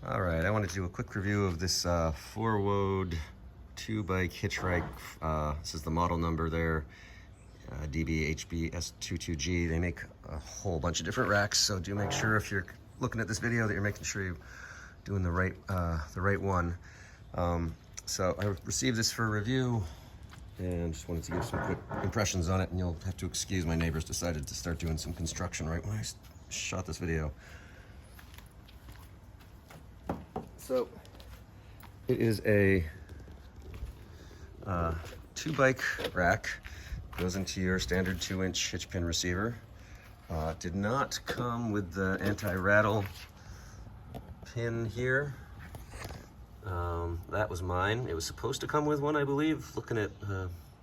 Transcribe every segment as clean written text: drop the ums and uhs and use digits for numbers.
All right, I wanted to do a quick review of this Forwode 2-bike hitch rack. This is the model number there, DBHBS22G. They make a whole bunch of different racks, so do make sure if you're looking at this video that you're making sure you're doing the right one. So I received this for review and just wanted to give some quick impressions on it, and you'll have to excuse my neighbors decided to start doing some construction right when I shot this video. So it is a 2-bike rack. Goes into your standard 2-inch hitch pin receiver. Did not come with the anti-rattle pin here. That was mine. It was supposed to come with one, I believe. Looking at,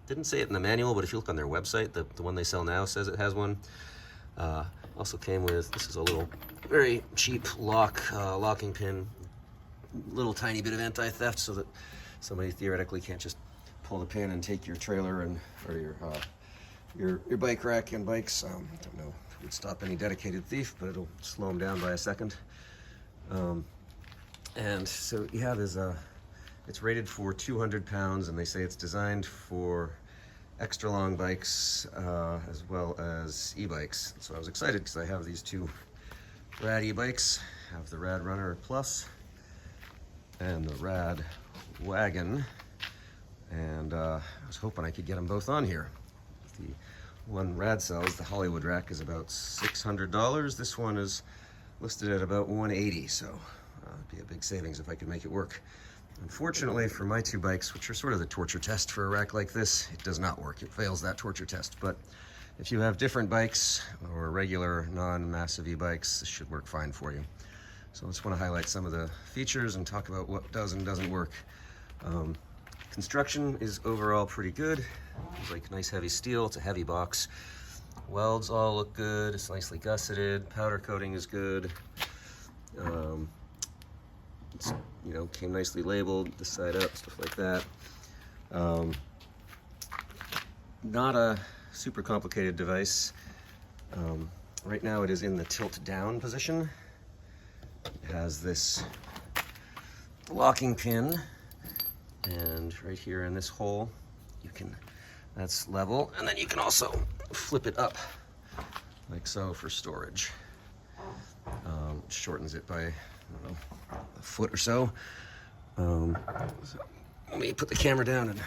didn't say it in the manual, but if you look on their website, the one they sell now says it has one. Also came with, this is a little, very cheap locking pin. Little tiny bit of anti-theft so that somebody theoretically can't just pull the pin and take your trailer and or your bike rack and bikes. I don't know if it would stop any dedicated thief, but it'll slow them down by a second. And so you have is it's rated for 200 pounds, and they say it's designed for extra long bikes as well as e-bikes. So I was excited because I have these two rad e-bikes. I have the Rad Runner Plus and the Rad Wagon, and I was hoping I could get them both on here. The one Rad sells, the Hollywood rack, is about $600. This one is listed at about $180, so it'd be a big savings if I could make it work. Unfortunately for my two bikes, which are sort of the torture test for a rack like this, it does not work. It fails that torture test. But if you have different bikes or regular non-massive e-bikes, this should work fine for you. So I just want to highlight some of the features and talk about what does and doesn't work. Construction is overall pretty good. It's like nice heavy steel. It's a heavy box. Welds all look good. It's nicely gusseted. Powder coating is good. It's, came nicely labeled, this side up, stuff like that. Not a super complicated device. Right now it is in the tilt down position. It has this locking pin, and right here in this hole, that's level, and then you can also flip it up like so for storage. Shortens it by, I don't know, a foot or so. So let me put the camera down and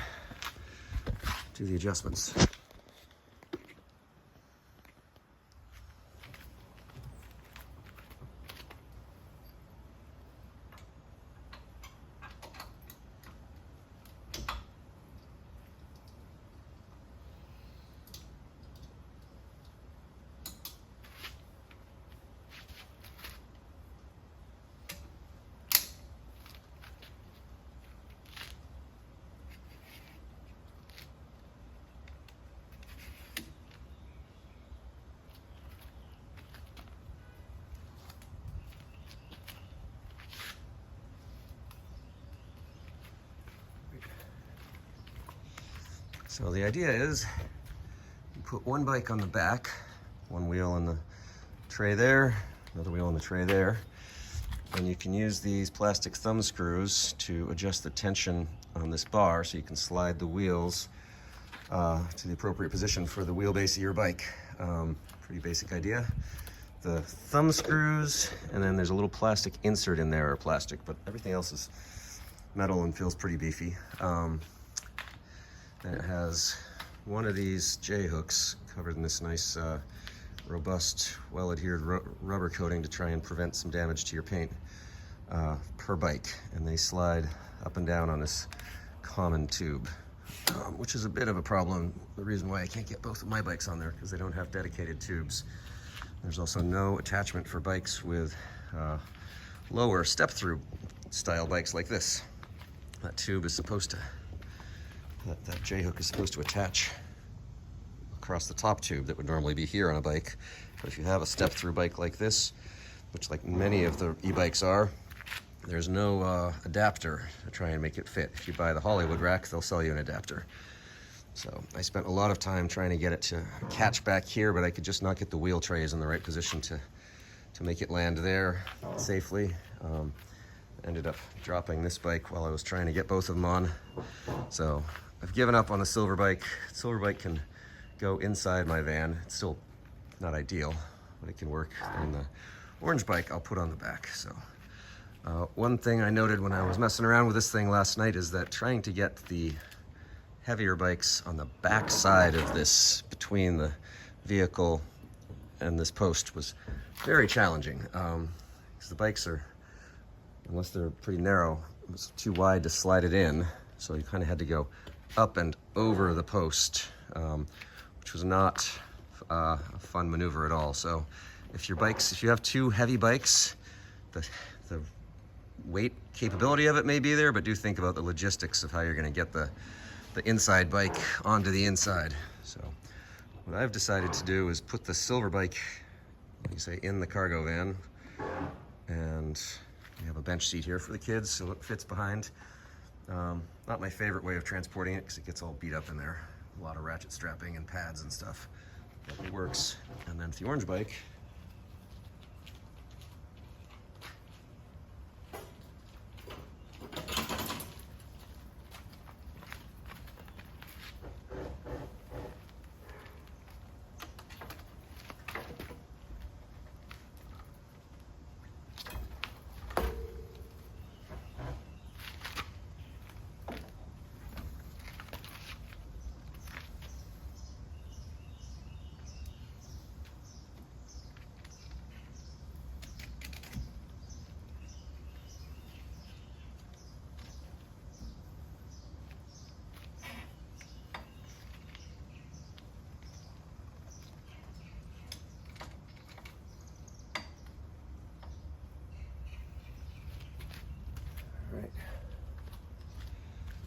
do the adjustments. So the idea is you put one bike on the back, one wheel on the tray there, another wheel on the tray there, and you can use these plastic thumb screws to adjust the tension on this bar so you can slide the wheels to the appropriate position for the wheelbase of your bike. Pretty basic idea. The thumb screws, and then there's a little plastic insert in there, or plastic, but everything else is metal and feels pretty beefy. And it has one of these J-hooks covered in this nice, robust, well-adhered rubber coating to try and prevent some damage to your paint per bike. And they slide up and down on this common tube, which is a bit of a problem. The reason why I can't get both of my bikes on there, because they don't have dedicated tubes. There's also no attachment for bikes with lower step-through style bikes like this. That tube is supposed to, that J-hook is supposed to attach across the top tube that would normally be here on a bike. But if you have a step-through bike like this, which like many of the e-bikes are, there's no adapter to try and make it fit. If you buy the Hollywood rack, they'll sell you an adapter. So I spent a lot of time trying to get it to catch back here, but I could just not get the wheel trays in the right position to make it land there safely. ended up dropping this bike while I was trying to get both of them on. So I've given up on the silver bike. Silver bike can go inside my van. It's still not ideal, but it can work. And the orange bike I'll put on the back. So one thing I noted when I was messing around with this thing last night is that trying to get the heavier bikes on the back side of this, between the vehicle and this post, was very challenging. Because the bikes are, unless they're pretty narrow, it's too wide to slide it in. So you kind of had to go up and over the post, which was not a fun maneuver at all. So if you have two heavy bikes, the weight capability of it may be there, but do think about the logistics of how you're going to get the inside bike onto the inside. So what I've decided to do is put the silver bike, like you say, in the cargo van, and we have a bench seat here for the kids so it fits behind. Not my favorite way of transporting it because it gets all beat up in there. A lot of ratchet strapping and pads and stuff, but it works. And then the orange bike, right.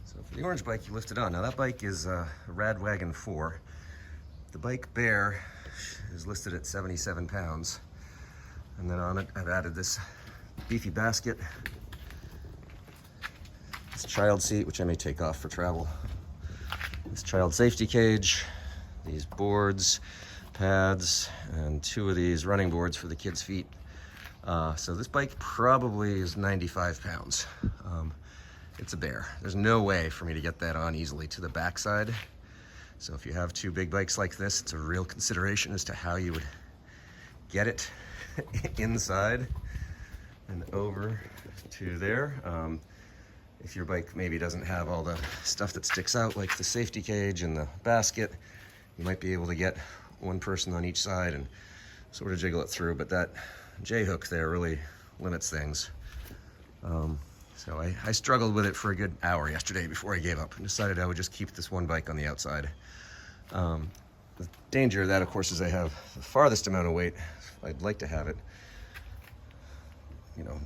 So for the orange bike, you lift it on. Now that bike is a Radwagon 4. The bike Bear is listed at 77 pounds. And then on it, I've added this beefy basket, this child seat, which I may take off for travel, this child safety cage, these boards, pads, and 2 of these running boards for the kids' feet. So this bike probably is 95 pounds. It's a Bear. There's no way for me to get that on easily to the backside. So if you have 2 big bikes like this, it's a real consideration as to how you would get it inside and over to there. If your bike maybe doesn't have all the stuff that sticks out, like the safety cage and the basket, you might be able to get one person on each side and sort of jiggle it through, but that J-hook there really limits things. So I struggled with it for a good hour yesterday before I gave up and decided I would just keep this one bike on the outside. The danger of that, of course, is I have the farthest amount of weight. I'd like to have it,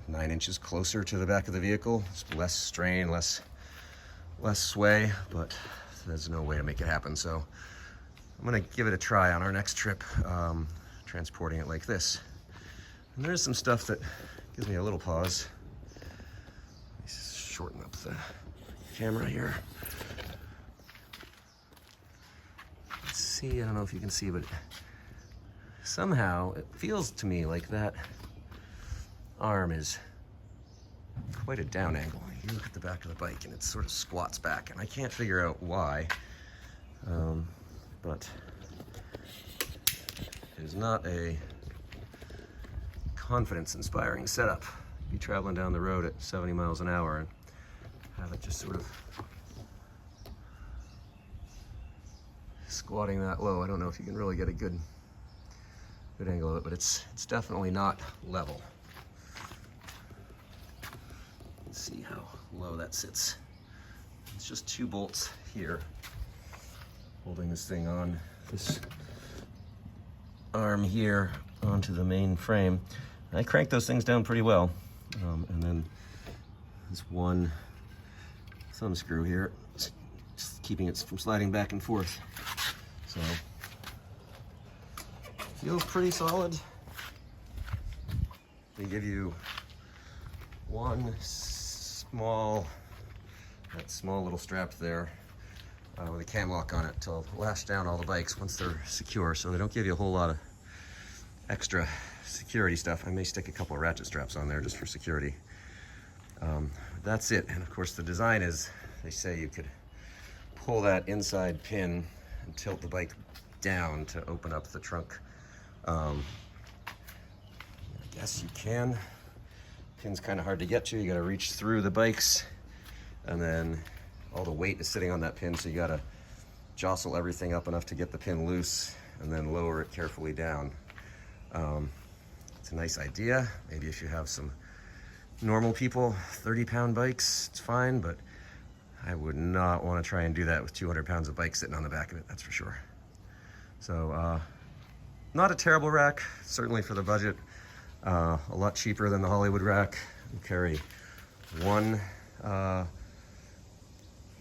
9 inches closer to the back of the vehicle. It's less strain, less sway, but there's no way to make it happen. So I'm gonna give it a try on our next trip, transporting it like this. And there's some stuff that gives me a little pause. Let me shorten up the camera here. Let's see, I don't know if you can see, but somehow it feels to me like that arm is quite a down angle. You look at the back of the bike and it sort of squats back, and I can't figure out why, but it is not a confidence-inspiring setup. Be traveling down the road at 70 miles an hour and have it just sort of squatting that low. I don't know if you can really get a good angle of it, but it's definitely not level. Let's see how low that sits. It's just 2 bolts here holding this thing on. This arm here onto the main frame. I crank those things down pretty well. And then this one thumb screw here, just keeping it from sliding back and forth. So, feels pretty solid. They give you one small little strap there with a cam lock on it to lash down all the bikes once they're secure. So they don't give you a whole lot of extra security stuff. I may stick a couple of ratchet straps on there just for security. That's it. And of course the design is, they say you could pull that inside pin and tilt the bike down to open up the trunk. I guess you can. Pin's kind of hard to get to. You got to reach through the bikes, and then all the weight is sitting on that pin, so you got to jostle everything up enough to get the pin loose and then lower it carefully down. It's a nice idea. Maybe if you have some normal people, 30-pound bikes, it's fine, but I would not want to try and do that with 200 pounds of bike sitting on the back of it, that's for sure. So, not a terrible rack, certainly for the budget. A lot cheaper than the Hollywood rack. You carry one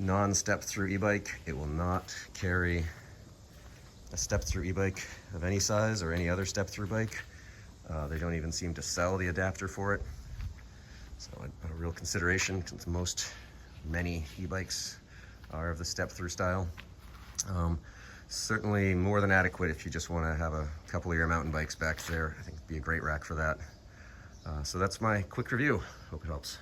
non-step through e-bike. It will not carry a step through e-bike of any size or any other step through bike. They don't even seem to sell the adapter for it. So a real consideration, since many e-bikes are of the step through style. Certainly more than adequate if you just want to have a couple of your mountain bikes back there. I think it'd be a great rack for that. So that's my quick review. Hope it helps.